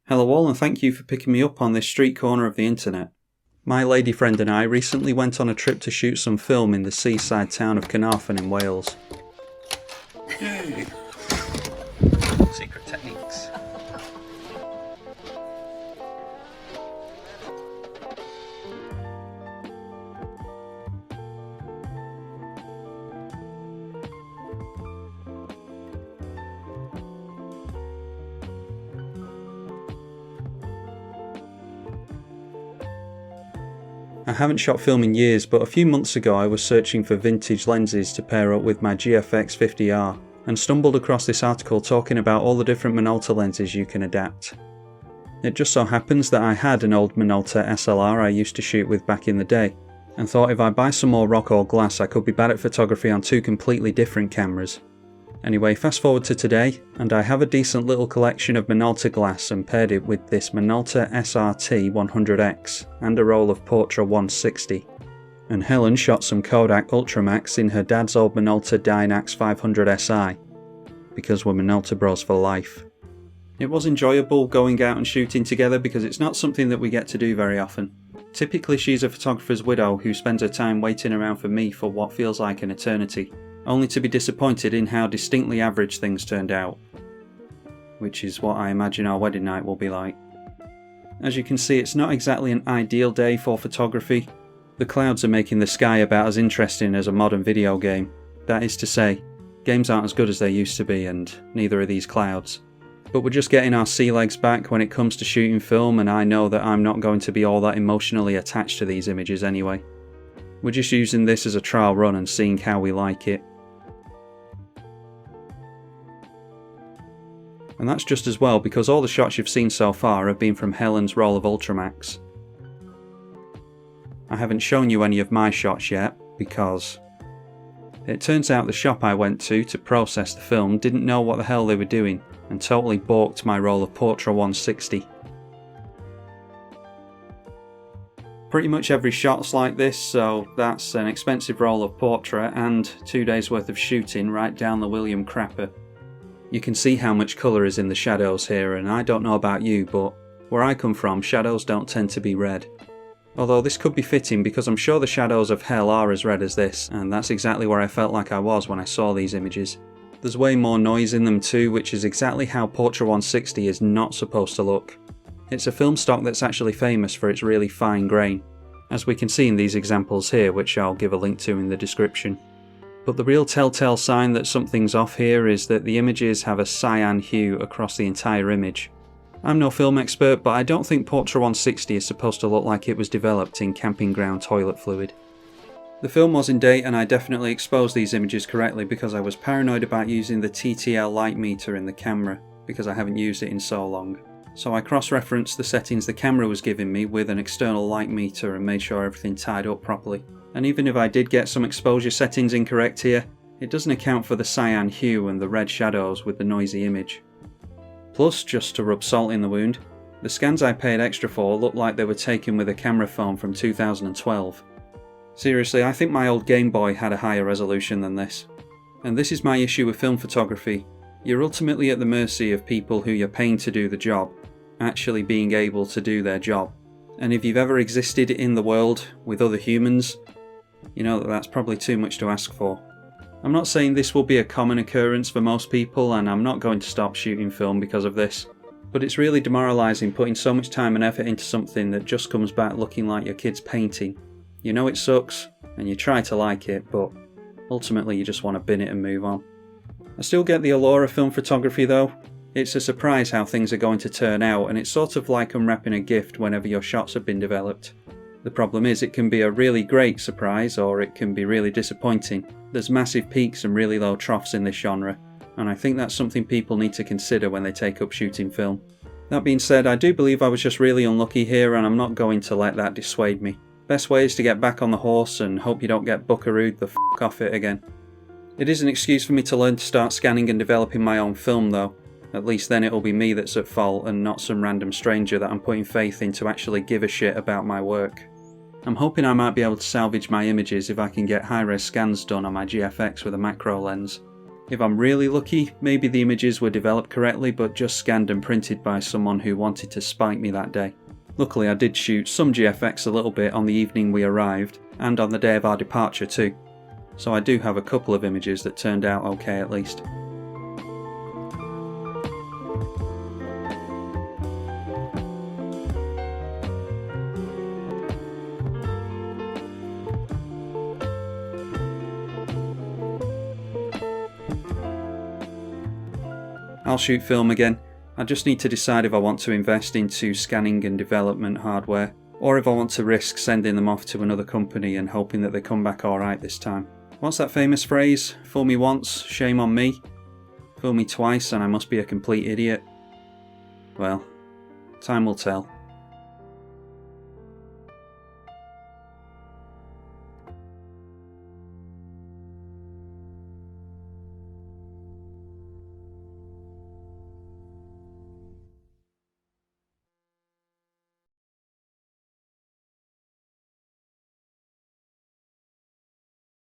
Hello all, and thank you for picking me up on this street corner of the internet. My lady friend and I recently went on a trip to shoot some film in the seaside town of Carnarvon in Wales. Yay! Secret techniques. I haven't shot film in years, but a few months ago I was searching for vintage lenses to pair up with my GFX 50R and stumbled across this article talking about all the different Minolta lenses you can adapt. It just so happens that I had an old Minolta SLR I used to shoot with back in the day, and thought if I buy some more rock or glass I could be bad at photography on two completely different cameras. Anyway, fast forward to today, and I have a decent little collection of Minolta glass and paired it with this Minolta SRT 100X and a roll of Portra 160. And Helen shot some Kodak UltraMax in her dad's old Minolta Dynax 500 SI, because we're Minolta bros for life. It was enjoyable going out and shooting together because it's not something that we get to do very often. Typically she's a photographer's widow who spends her time waiting around for me for what feels like an eternity, only to be disappointed in how distinctly average things turned out. Which is what I imagine our wedding night will be like. As you can see, it's not exactly an ideal day for photography. The clouds are making the sky about as interesting as a modern video game. That is to say, games aren't as good as they used to be, and neither are these clouds. But we're just getting our sea legs back when it comes to shooting film, and I know that I'm not going to be all that emotionally attached to these images anyway. We're just using this as a trial run and seeing how we like it. And that's just as well, because all the shots you've seen so far have been from Helen's roll of UltraMax. I haven't shown you any of my shots yet, because it turns out the shop I went to process the film didn't know what the hell they were doing, and totally balked my roll of Portra 160. Pretty much every shot's like this, so that's an expensive roll of Portra and 2 days worth of shooting right down the William crapper. You can see how much colour is in the shadows here, and I don't know about you, but where I come from, shadows don't tend to be red. Although this could be fitting because I'm sure the shadows of hell are as red as this, and that's exactly where I felt like I was when I saw these images. There's way more noise in them too, which is exactly how Portra 160 is not supposed to look. It's a film stock that's actually famous for its really fine grain, as we can see in these examples here, which I'll give a link to in the description. But the real telltale sign that something's off here is that the images have a cyan hue across the entire image. I'm no film expert, but I don't think Portra 160 is supposed to look like it was developed in camping ground toilet fluid. The film was in date, and I definitely exposed these images correctly because I was paranoid about using the TTL light meter in the camera, because I haven't used it in so long. So I cross-referenced the settings the camera was giving me with an external light meter and made sure everything tied up properly. And even if I did get some exposure settings incorrect here, it doesn't account for the cyan hue and the red shadows with the noisy image. Plus, just to rub salt in the wound, the scans I paid extra for looked like they were taken with a camera phone from 2012. Seriously, I think my old Game Boy had a higher resolution than this. And this is my issue with film photography. You're ultimately at the mercy of people who you're paying to do the job, actually being able to do their job. And if you've ever existed in the world with other humans, you know that that's probably too much to ask for. I'm not saying this will be a common occurrence for most people, and I'm not going to stop shooting film because of this, but it's really demoralising putting so much time and effort into something that just comes back looking like your kid's painting. You know it sucks, and you try to like it, but ultimately you just want to bin it and move on. I still get the allure of film photography though. It's a surprise how things are going to turn out, and it's sort of like unwrapping a gift whenever your shots have been developed. The problem is it can be a really great surprise, or it can be really disappointing. There's massive peaks and really low troughs in this genre, and I think that's something people need to consider when they take up shooting film. That being said, I do believe I was just really unlucky here, and I'm not going to let that dissuade me. Best way is to get back on the horse and hope you don't get buckarooed the f*** off it again. It is an excuse for me to learn to start scanning and developing my own film though. At least then it'll be me that's at fault and not some random stranger that I'm putting faith in to actually give a shit about my work. I'm hoping I might be able to salvage my images if I can get high-res scans done on my GFX with a macro lens. If I'm really lucky, maybe the images were developed correctly but just scanned and printed by someone who wanted to spite me that day. Luckily I did shoot some GFX a little bit on the evening we arrived, and on the day of our departure too. So I do have a couple of images that turned out okay at least. I'll shoot film again. I just need to decide if I want to invest into scanning and development hardware, or if I want to risk sending them off to another company and hoping that they come back alright this time. What's that famous phrase? Fool me once, shame on me. Fool me twice and I must be a complete idiot. Well, time will tell.